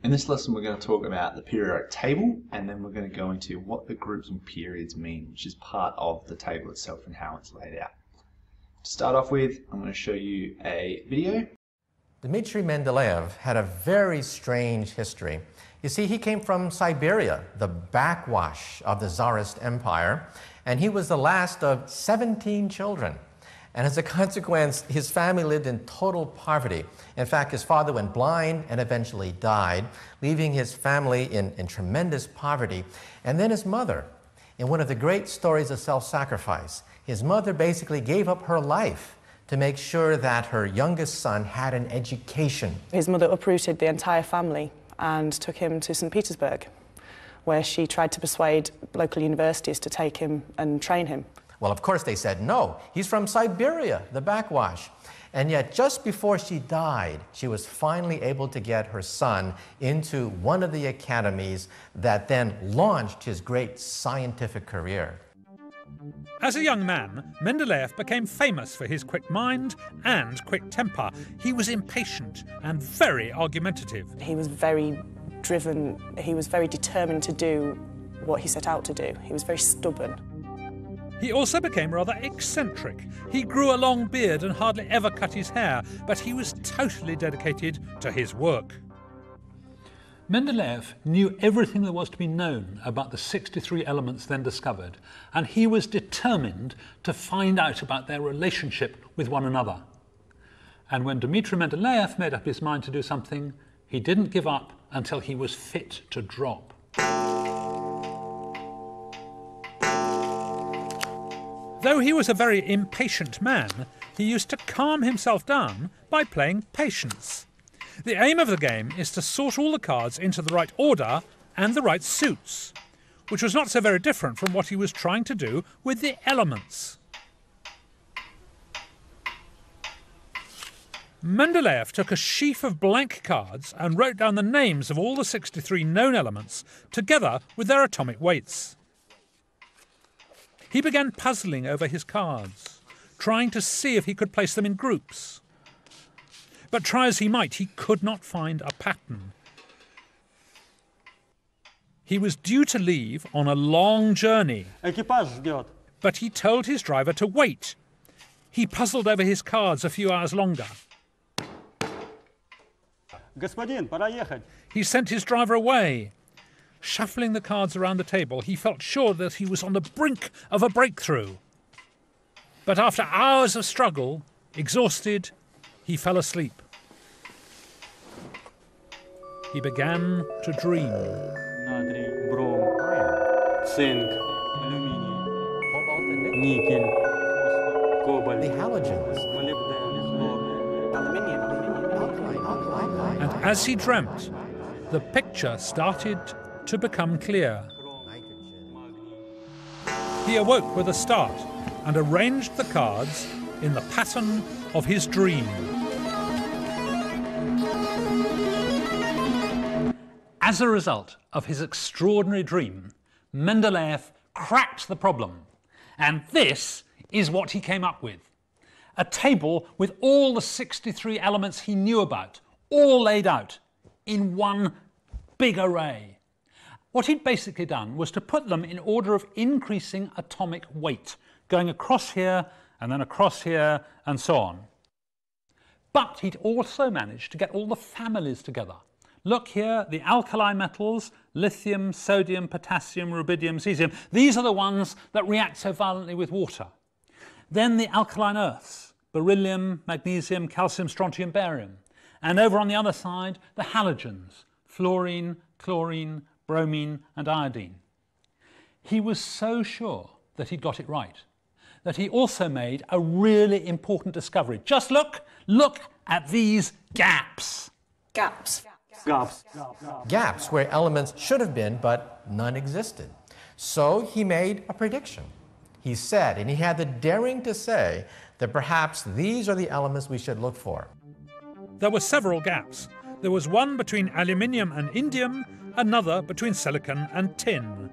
In this lesson we're going to talk about the periodic table, and then we're going to go into what the groups and periods mean, which is part of the table itself and how it's laid out. To start off with, I'm going to show you a video. Dmitry Mendeleev had a very strange history. You see, he came from Siberia, the backwash of the Tsarist Empire, and he was the last of 17 children. And as a consequence, his family lived in total poverty. In fact, his father went blind and eventually died, leaving his family in tremendous poverty. And then his mother, in one of the great stories of self-sacrifice, his mother basically gave up her life to make sure that her youngest son had an education. His mother uprooted the entire family and took him to St. Petersburg, where she tried to persuade local universities to take him and train him. Well, of course they said no. He's from Siberia, the backwash. And yet, just before she died, she was finally able to get her son into one of the academies that then launched his great scientific career. As a young man, Mendeleev became famous for his quick mind and quick temper. He was impatient and very argumentative. He was very driven, he was very determined to do what he set out to do. He was very stubborn. He also became rather eccentric. He grew a long beard and hardly ever cut his hair, but he was totally dedicated to his work. Mendeleev knew everything there was to be known about the 63 elements then discovered, and he was determined to find out about their relationship with one another. And when Dmitry Mendeleev made up his mind to do something, he didn't give up until he was fit to drop. Though he was a very impatient man, he used to calm himself down by playing patience. The aim of the game is to sort all the cards into the right order and the right suits, which was not so very different from what he was trying to do with the elements. Mendeleev took a sheaf of blank cards and wrote down the names of all the 63 known elements, together with their atomic weights. He began puzzling over his cards, trying to see if he could place them in groups. But try as he might, he could not find a pattern. He was due to leave on a long journey, but he told his driver to wait. He puzzled over his cards a few hours longer. He sent his driver away. Shuffling the cards around the table, he felt sure that he was on the brink of a breakthrough. But after hours of struggle, exhausted, he fell asleep. He began to dream. Natrium, brom, zinc, aluminium, nickel, cobalt, The halogens. aluminium. And as he dreamt, the picture started to become clear. He awoke with a start and arranged the cards in the pattern of his dream. As a result of his extraordinary dream, Mendeleev cracked the problem. And this is what he came up with. A table with all the 63 elements he knew about, all laid out in one big array. What he'd basically done was to put them in order of increasing atomic weight, going across here and then across here and so on. But he'd also managed to get all the families together. Look here, the alkali metals, lithium, sodium, potassium, rubidium, cesium. These are the ones that react so violently with water. Then the alkaline earths, beryllium, magnesium, calcium, strontium, barium. And over on the other side, the halogens, fluorine, chlorine, bromine and iodine. He was so sure that he'd got it right, that he also made a really important discovery. Just look at these gaps. Gaps. Gaps where elements should have been, but none existed. So he made a prediction. He said, and he had the daring to say, that perhaps these are the elements we should look for. There were several gaps. There was one between aluminium and indium, another between silicon and tin.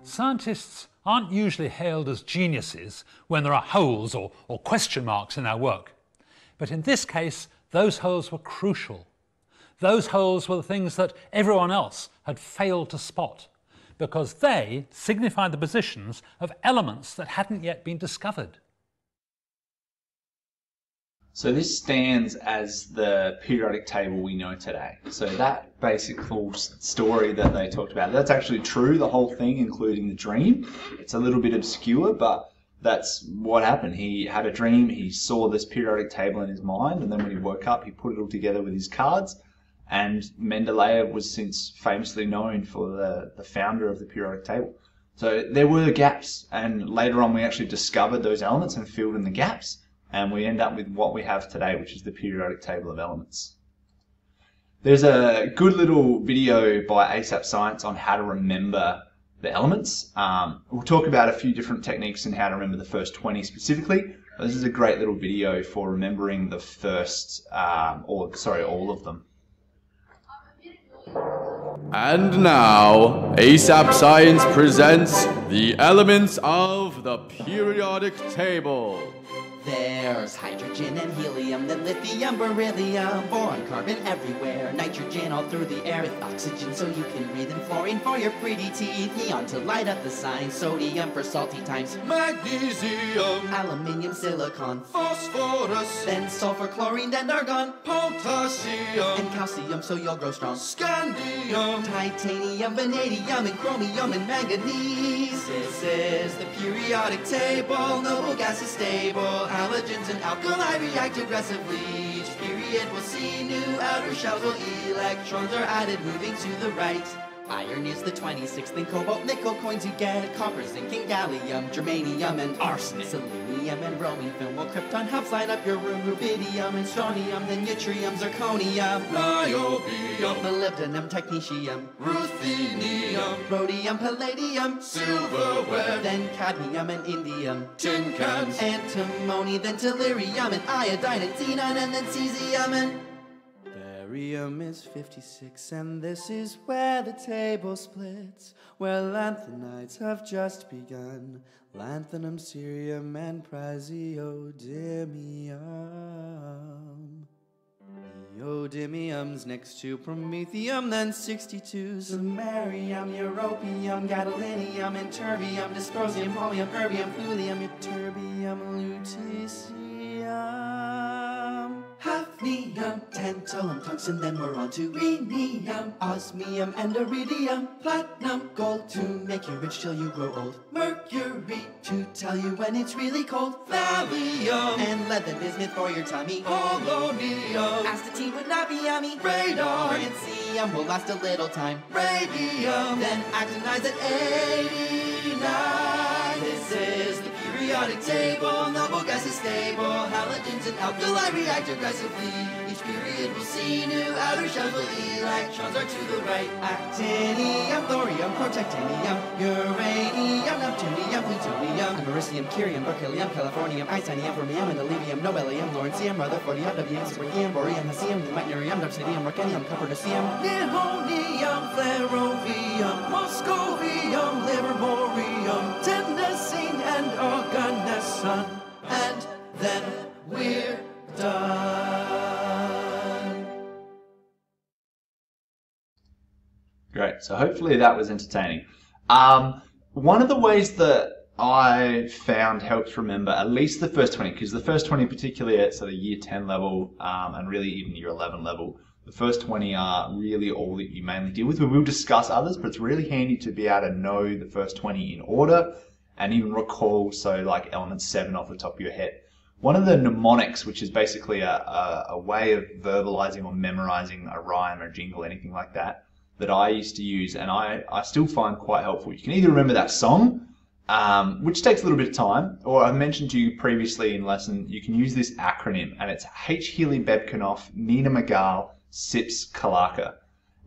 Scientists aren't usually hailed as geniuses when there are holes or question marks in their work. But in this case, those holes were crucial. Those holes were the things that everyone else had failed to spot, because they signified the positions of elements that hadn't yet been discovered. So this stands as the periodic table we know today. So that basic full story that they talked about, that's actually true, the whole thing, including the dream. It's a little bit obscure, but that's what happened. He had a dream, he saw this periodic table in his mind, and then when he woke up, he put it all together with his cards. And Mendeleev was since famously known for the founder of the periodic table. So there were gaps, and later on we actually discovered those elements and filled in the gaps. And we end up with what we have today, which is the periodic table of elements. There's a good little video by ASAP Science on how to remember the elements. We'll talk about a few different techniques and how to remember the first 20 specifically. This is a great little video for remembering the first, all of them. And now, ASAP Science presents the elements of the periodic table. There's hydrogen and helium, then lithium, beryllium, boron, carbon everywhere, nitrogen all through the air with oxygen so you can breathe, and fluorine for your pretty teeth, neon to light up the signs, sodium for salty times, Magnesium, aluminium, silicon, phosphorus, then sulfur, chlorine, and argon, potassium, and calcium so you'll grow strong, scandium, titanium, vanadium, and chromium, and manganese. This is the periodic table, noble gas is stable, halogens and alkali react aggressively. Each period will see new outer shells while electrons are added, moving to the right. Iron is the 26th, and cobalt, nickel coins you get, copper, zinc, and gallium, germanium, and arsenic, selenium, and bromine film, while krypton helps light up your room, rubidium, and strontium, then yttrium, zirconium, niobium, molybdenum, technetium, ruthenium, rhodium, palladium, silverware, then cadmium and indium, tin cans, antimony, then tellurium, and iodine, and xenon, and then cesium, and barium is 56, and this is where the table splits, where lanthanides have just begun, lanthanum, cerium, and praseodymium. Neodymium's next to promethium, then 62, samarium, europium, gadolinium, and terbium, dysprosium, holmium, erbium, thulium, ytterbium, lutetium, hafnium, tantalum, tungsten, then we're on to rhenium, osmium, and iridium, platinum, gold to make you rich till you grow old, mercury to tell you when it's really cold, thallium, and lead, the bismuth for your tummy, polonium, astatine would not be yummy, radar, francium will last a little time, radium, then actinides at 89. This is the periodic table, noble gas is stable, halogens and alkali react aggressively. Each period will see new outer shells while electrons are to the right. Actinium, thorium, protactinium, uranium, neptunium, plutonium, americium, curium, berkelium, californium, isonium, fermium, and olevium, nobelium, lawrencium, rutherfordium, wm, sprigium, boreum, hesium, meitnerium, dubsidium, rucenium, copernicium, nihonium, flerovium, moscovium, livermorium, tennessine, and oganesson, and then we're done. Great, so hopefully that was entertaining. One of the ways that I found helps remember at least the first 20, because the first 20 particularly at sort of year 10 level and really even year 11 level, the first 20 are really all that you mainly deal with. We will discuss others, but it's really handy to be able to know the first 20 in order and even recall, so like element 7 off the top of your head. One of the mnemonics, which is basically a way of verbalizing or memorizing a rhyme or jingle, anything like that, that I used to use and I still find quite helpful. You can either remember that song, which takes a little bit of time, or I mentioned to you previously in lesson, you can use this acronym, and it's H. Healy Bebkanoff, Nina McGall, Sips Kalaka.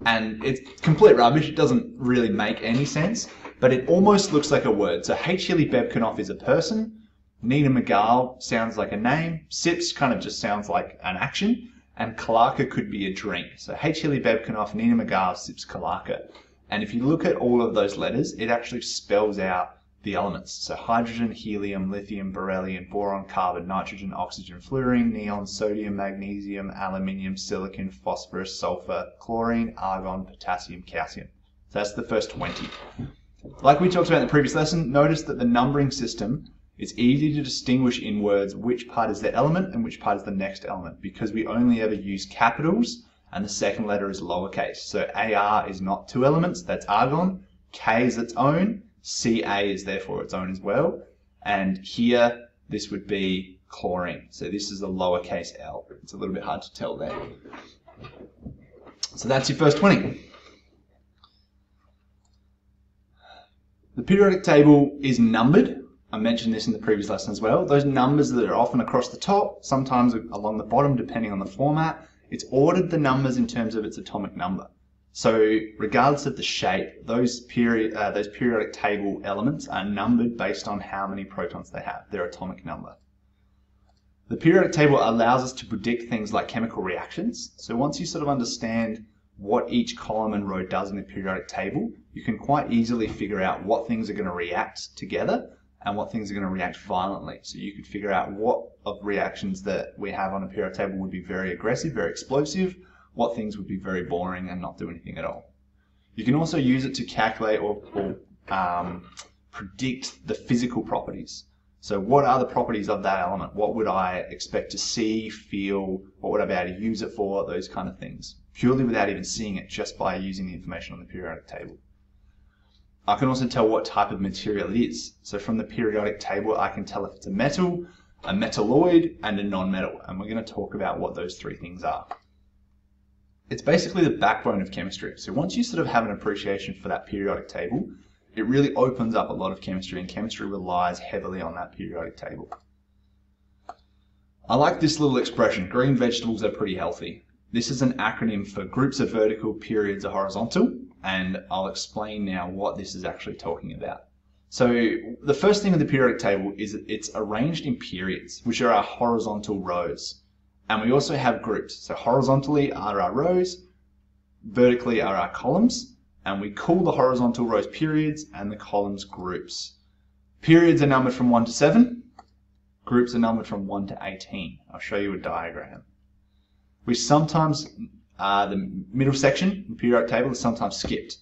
And it's complete rubbish, it doesn't really make any sense, but it almost looks like a word. So H. Healy Bebkanoff is a person, Nina McGall sounds like a name, Sips kind of just sounds like an action, and Kalaka could be a drink. So H. Healy Bebkanoff, Nina McGall, Sips Kalaka. And if you look at all of those letters, it actually spells out the elements. So hydrogen, helium, lithium, beryllium, boron, carbon, nitrogen, oxygen, fluorine, neon, sodium, magnesium, aluminium, silicon, phosphorus, sulfur, chlorine, argon, potassium, calcium. So that's the first 20. Like we talked about in the previous lesson, notice that the numbering system is easy to distinguish in words which part is the element and which part is the next element, because we only ever use capitals and the second letter is lowercase. So AR is not 2 elements, that's argon. K is its own. Ca is therefore its own as well. And here, this would be chlorine. So this is a lowercase l. It's a little bit hard to tell there. So that's your first 20. The periodic table is numbered. I mentioned this in the previous lesson as well. Those numbers that are often across the top, sometimes along the bottom depending on the format, it's ordered the numbers in terms of its atomic number. So regardless of the shape, those periodic table elements are numbered based on how many protons they have, their atomic number. The periodic table allows us to predict things like chemical reactions. So once you sort of understand what each column and row does in the periodic table, you can quite easily figure out what things are going to react together and what things are going to react violently. So you could figure out what of reactions that we have on a periodic table would be very aggressive, very explosive, what things would be very boring and not do anything at all. You can also use it to calculate or predict the physical properties. So what are the properties of that element? What would I expect to see, feel, what would I be able to use it for, those kind of things, purely without even seeing it, just by using the information on the periodic table. I can also tell what type of material it is. So from the periodic table, I can tell if it's a metal, a metalloid, and a non-metal. And we're going to talk about what those 3 things are. It's basically the backbone of chemistry. So once you sort of have an appreciation for that periodic table, it really opens up a lot of chemistry, and chemistry relies heavily on that periodic table. I like this little expression, green vegetables are pretty healthy. This is an acronym for groups are vertical, periods are horizontal, and I'll explain now what this is actually talking about. So the first thing with the periodic table is that it's arranged in periods, which are our horizontal rows. And we also have groups. So horizontally are our rows, vertically are our columns, and we call the horizontal rows periods and the columns groups. Periods are numbered from 1 to 7. Groups are numbered from 1 to 18. I'll show you a diagram. We sometimes, the middle section, the periodic table, is sometimes skipped.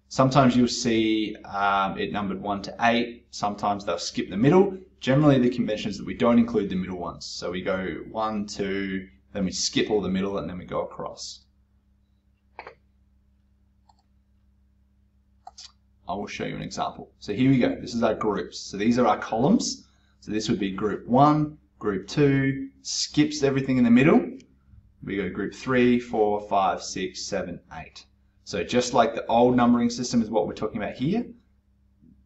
Sometimes you'll see it numbered 1 to 8. Sometimes they'll skip the middle. Generally, the convention is that we don't include the middle ones. So we go 1, 2, then we skip all the middle, and then we go across. I will show you an example. So here we go. This is our groups. So these are our columns. So this would be group 1, group 2, skips everything in the middle. We go group 3, 4, 5, 6, 7, 8. So just like the old numbering system is what we're talking about here,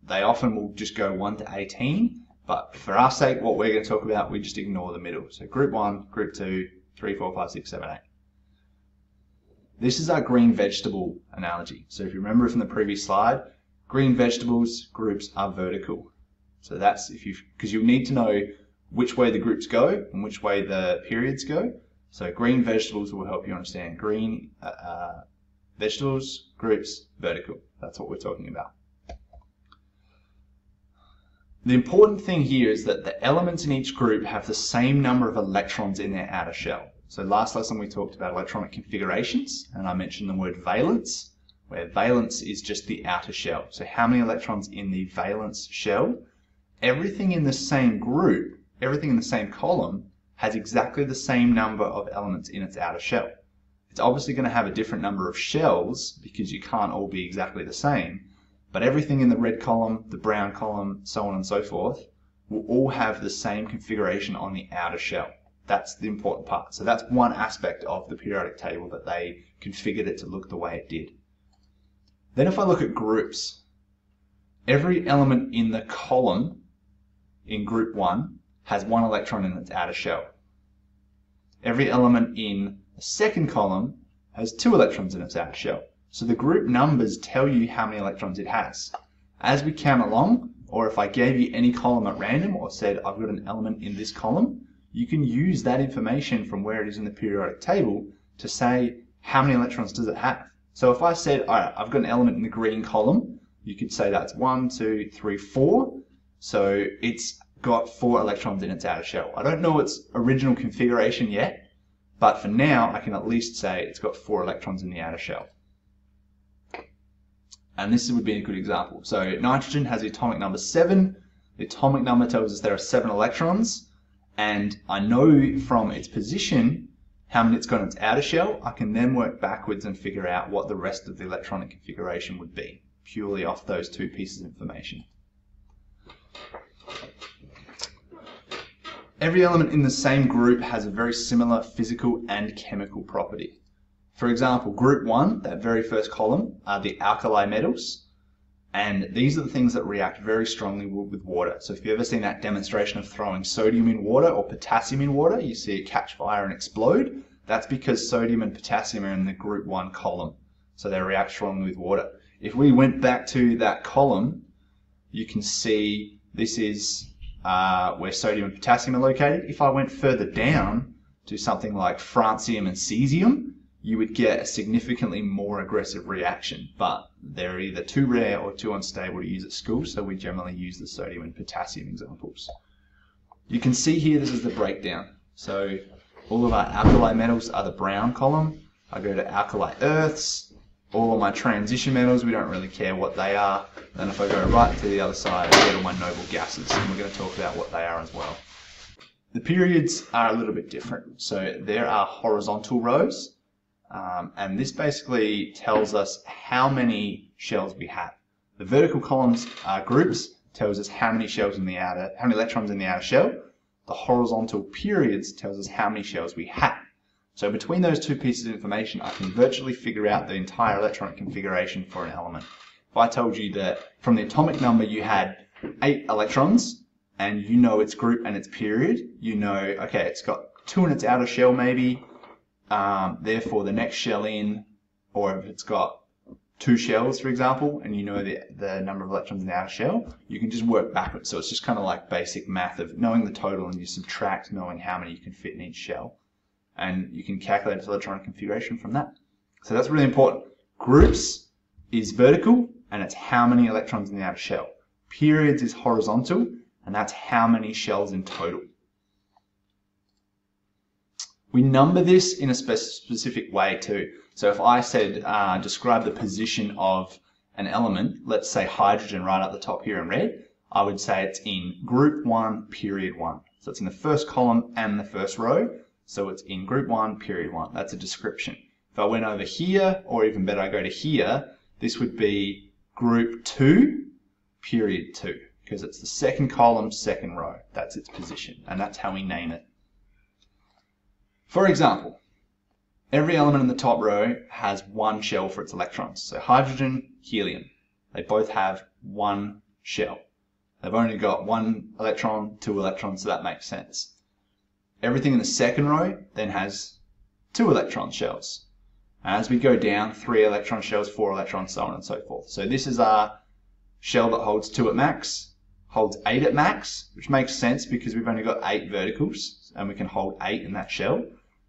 they often will just go 1 to 18. But for our sake, what we're going to talk about, we just ignore the middle. So group 1, group 2, 3, 4, 5, 6, 7, 8. This is our green vegetable analogy. So if you remember from the previous slide, green vegetables groups are vertical. So that's because you need to know which way the groups go and which way the periods go. So green vegetables will help you understand green vegetables, groups, vertical. That's what we're talking about. The important thing here is that the elements in each group have the same number of electrons in their outer shell. So last lesson we talked about electronic configurations, and I mentioned the word valence, where valence is just the outer shell. So how many electrons in the valence shell? Everything in the same group, everything in the same column, has exactly the same number of elements in its outer shell. It's obviously going to have a different number of shells because you can't all be exactly the same, but everything in the red column, the brown column, so on and so forth, will all have the same configuration on the outer shell. That's the important part. So that's one aspect of the periodic table, that they configured it to look the way it did. Then if I look at groups, every element in the column in group 1 has 1 electron in its outer shell. Every element in the second column has 2 electrons in its outer shell. So the group numbers tell you how many electrons it has. As we count along, or if I gave you any column at random or said I've got an element in this column, you can use that information from where it is in the periodic table to say how many electrons does it have. So if I said, all right, I've got an element in the green column, you could say that's 1, 2, 3, 4. So it's got 4 electrons in its outer shell. I don't know its original configuration yet, but for now I can at least say it's got 4 electrons in the outer shell. And this would be a good example. So nitrogen has the atomic number 7. The atomic number tells us there are 7 electrons, and I know from its position how many it's got in its outer shell. I can then work backwards and figure out what the rest of the electronic configuration would be, purely off those 2 pieces of information. Every element in the same group has a very similar physical and chemical property. For example, group 1, that very first column, are the alkali metals, and these are the things that react very strongly with water. So if you've ever seen that demonstration of throwing sodium in water or potassium in water, you see it catch fire and explode. That's because sodium and potassium are in the group 1 column, so they react strongly with water. If we went back to that column, you can see this is where sodium and potassium are located. If I went further down to something like francium and cesium, you would get a significantly more aggressive reaction, but they're either too rare or too unstable to use at school, so we generally use the sodium and potassium examples. You can see here this is the breakdown. So all of our alkali metals are the brown column. I go to alkali earths. All of my transition metals, we don't really care what they are. Then if I go right to the other side, I get all my noble gases, and we're going to talk about what they are as well. The periods are a little bit different. So there are horizontal rows, and this basically tells us how many shells we have. The vertical columns are groups, tells us how many electrons in the outer shell. The horizontal periods tells us how many shells we have. So between those 2 pieces of information, I can virtually figure out the entire electronic configuration for an element. If I told you that from the atomic number you had 8 electrons, and you know its group and its period, you know, okay, it's got 2 in its outer shell maybe, therefore the next shell in, or if it's got 2 shells, for example, and you know the number of electrons in the outer shell, you can just work backwards. So it's just kind of like basic math of knowing the total and you subtract knowing how many you can fit in each shell. And you can calculate its electronic configuration from that. So that's really important. Groups is vertical, and it's how many electrons in the outer shell. Periods is horizontal, and that's how many shells in total. We number this in a specific way too. So if I said describe the position of an element, let's say hydrogen right up the top here in red, I would say it's in group 1, period 1. So it's in the first column and the first row. So it's in group 1, period 1. That's a description. If I went over here, or even better, I go to here, this would be group 2, period 2, because it's the second column, second row. That's its position, and that's how we name it. For example, every element in the top row has 1 shell for its electrons. So hydrogen, helium, they both have 1 shell. They've only got 1 electron, 2 electrons, so that makes sense. Everything in the second row then has 2 electron shells. As we go down, 3 electron shells, 4 electrons, so on and so forth. So this is our shell that holds 2 at max, holds 8 at max, which makes sense because we've only got 8 verticals, and we can hold 8 in that shell.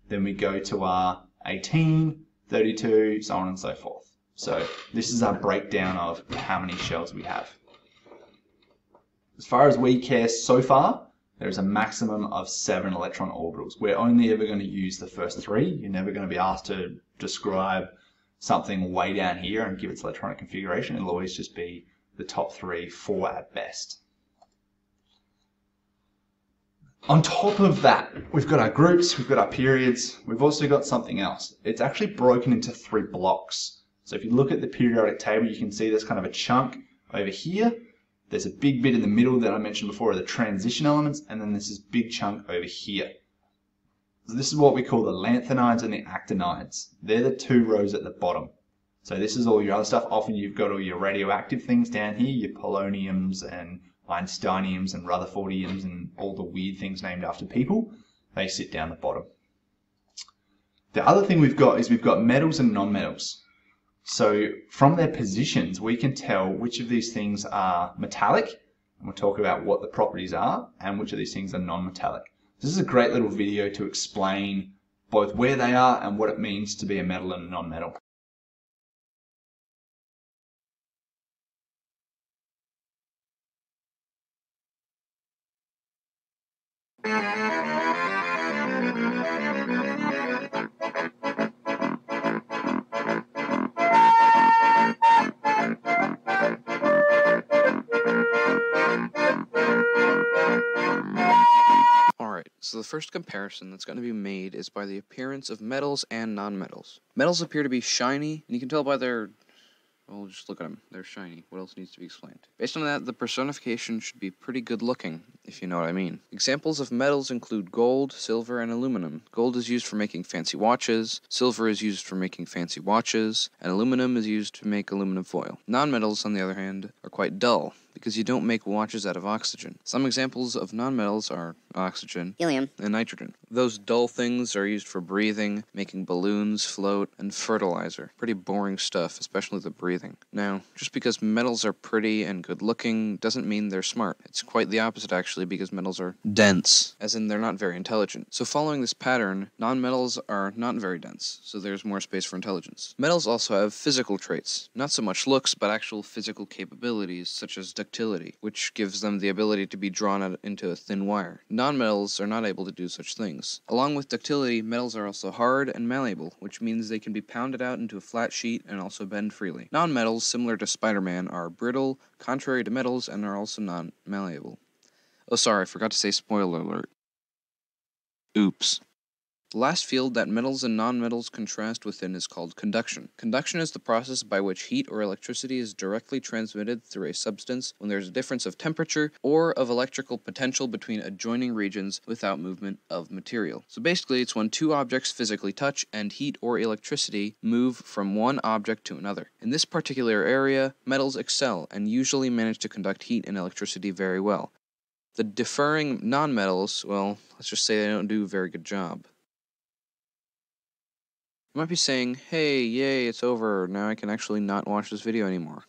Then we go to our 18, 32, so on and so forth. So this is our breakdown of how many shells we have. As far as we care so far, there is a maximum of 7 electron orbitals. We're only ever going to use the first 3. You're never going to be asked to describe something way down here and give its electronic configuration. It'll always just be the top 3, 4 at best. On top of that, we've got our groups, we've got our periods, we've also got something else. It's actually broken into 3 blocks. So if you look at the periodic table, you can see there's kind of a chunk over here. There's a big bit in the middle that I mentioned before are the transition elements, and then there's this big chunk over here. So this is what we call the lanthanides and the actinides. They're the 2 rows at the bottom. So this is all your other stuff. Often you've got all your radioactive things down here, your poloniums and einsteiniums and rutherfordiums and all the weird things named after people. They sit down the bottom. The other thing we've got is we've got metals and non-metals. So from their positions, we can tell which of these things are metallic, and we'll talk about what the properties are, and which of these things are non-metallic. This is a great little video to explain both where they are and what it means to be a metal and a non-metal. Alright, so the first comparison that's going to be made is by the appearance of metals and nonmetals. Metals appear to be shiny, and you can tell by their... well, just look at them. They're shiny. What else needs to be explained? Based on that, the personification should be pretty good looking, if you know what I mean. Examples of metals include gold, silver, and aluminum. Gold is used for making fancy watches, silver is used for making fancy watches, and aluminum is used to make aluminum foil. Nonmetals, on the other hand, are quite dull, because you don't make watches out of oxygen. Some examples of nonmetals are oxygen, helium, and nitrogen. Those dull things are used for breathing, making balloons float, and fertilizer. Pretty boring stuff, especially the breathing. Now, just because metals are pretty and good looking doesn't mean they're smart. It's quite the opposite actually, because metals are dense, as in they're not very intelligent. So following this pattern, nonmetals are not very dense, so there's more space for intelligence. Metals also have physical traits, not so much looks, but actual physical capabilities, such as ductility, which gives them the ability to be drawn out into a thin wire. Nonmetals are not able to do such things. Along with ductility, metals are also hard and malleable, which means they can be pounded out into a flat sheet and also bend freely. Nonmetals, similar to Spider-Man, are brittle, contrary to metals, and are also non-malleable. Oh, sorry, I forgot to say spoiler alert. Oops. The last field that metals and nonmetals contrast within is called conduction. Conduction is the process by which heat or electricity is directly transmitted through a substance when there is a difference of temperature or of electrical potential between adjoining regions without movement of material. So basically, it's when two objects physically touch and heat or electricity move from one object to another. In this particular area, metals excel and usually manage to conduct heat and electricity very well. The differing nonmetals, well, let's just say they don't do a very good job. You might be saying, hey, yay, it's over, now I can actually not watch this video anymore.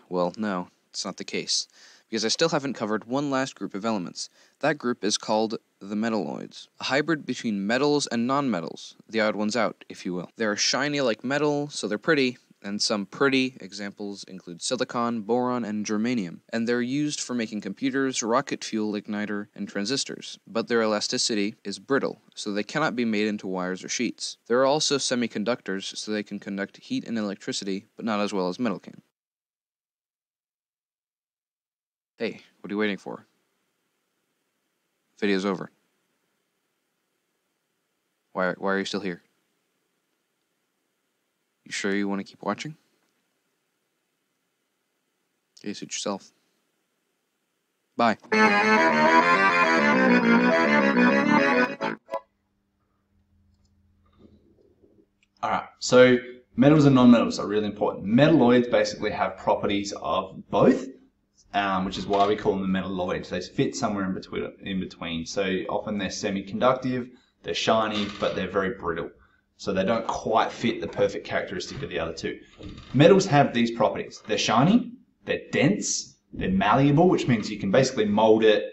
Well, no, it's not the case, because I still haven't covered one last group of elements. That group is called the metalloids, a hybrid between metals and nonmetals, the odd ones out, if you will. They're shiny like metal, so they're pretty, and some pretty examples include silicon, boron, and germanium, and they're used for making computers, rocket fuel igniter, and transistors, but their elasticity is brittle, so they cannot be made into wires or sheets. There are also semiconductors, so they can conduct heat and electricity, but not as well as metal can. Hey, what are you waiting for? Video's over. Why are you still here? You sure you want to keep watching? Okay, suit yourself. Bye. Alright, so metals and nonmetals are really important. Metalloids basically have properties of both, which is why we call them the metalloids. They fit somewhere in between. So often they're semiconductive, they're shiny, but they're very brittle. So they don't quite fit the perfect characteristic of the other two. Metals have these properties. They're shiny, they're dense, they're malleable, which means you can basically mold it,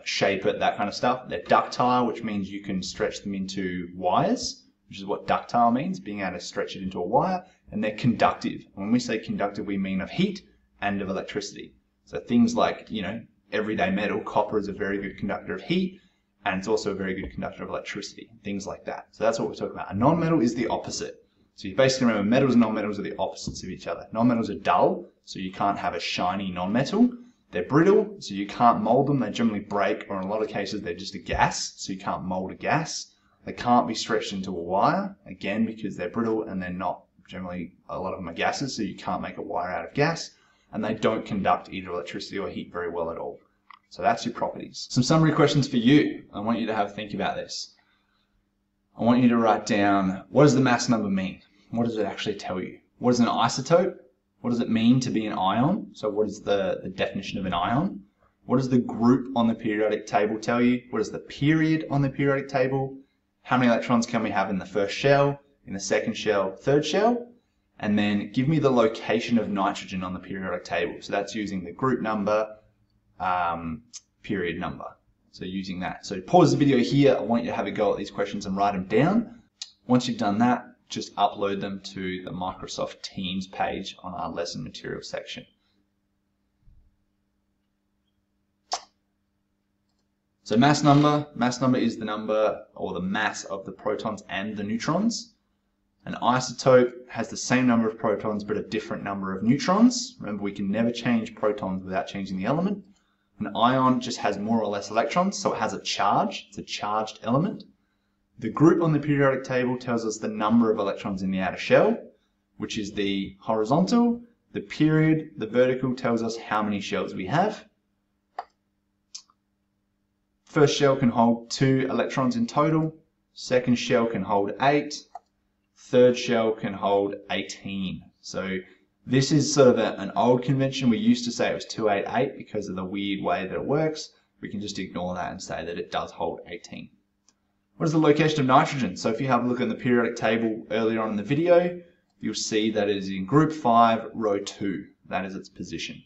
shape it, that kind of stuff. They're ductile, which means you can stretch them into wires, which is what ductile means, being able to stretch it into a wire. And they're conductive. When we say conductive, we mean of heat and of electricity. So things like, everyday metal, copper is a very good conductor of heat, and it's also a very good conductor of electricity, things like that. So that's what we're talking about. A non-metal is the opposite. So you basically remember metals and non-metals are the opposites of each other. Non-metals are dull, so you can't have a shiny non-metal. They're brittle, so you can't mold them. They generally break, or in a lot of cases they're just a gas, so you can't mold a gas. They can't be stretched into a wire, again because they're brittle and they're not, generally a lot of them are gases, so you can't make a wire out of gas. And they don't conduct either electricity or heat very well at all. So that's your properties. Some summary questions for you. I want you to have a think about this. I want you to write down, what does the mass number mean? What does it actually tell you? What is an isotope? What does it mean to be an ion? So what is the definition of an ion? What does the group on the periodic table tell you? What is the period on the periodic table? How many electrons can we have in the first shell, in the second shell, third shell? And then give me the location of nitrogen on the periodic table. So that's using the group number, period number. So using that. So pause the video here. I want you to have a go at these questions and write them down. Once you've done that, just upload them to the Microsoft Teams page on our lesson material section. So mass number is the number or the mass of the protons and the neutrons. An isotope has the same number of protons but a different number of neutrons. Remember, we can never change protons without changing the element. An ion just has more or less electrons, so it has a charge. It's a charged element. The group on the periodic table tells us the number of electrons in the outer shell, which is the horizontal. The period, the vertical, tells us how many shells we have. First shell can hold 2 electrons in total. Second shell can hold 8. Third shell can hold 18. So this is sort of an old convention. We used to say it was 288 because of the weird way that it works. We can just ignore that and say that it does hold 18. What is the location of nitrogen? So if you have a look in the periodic table earlier on in the video, you'll see that it is in group 5, row 2. That is its position.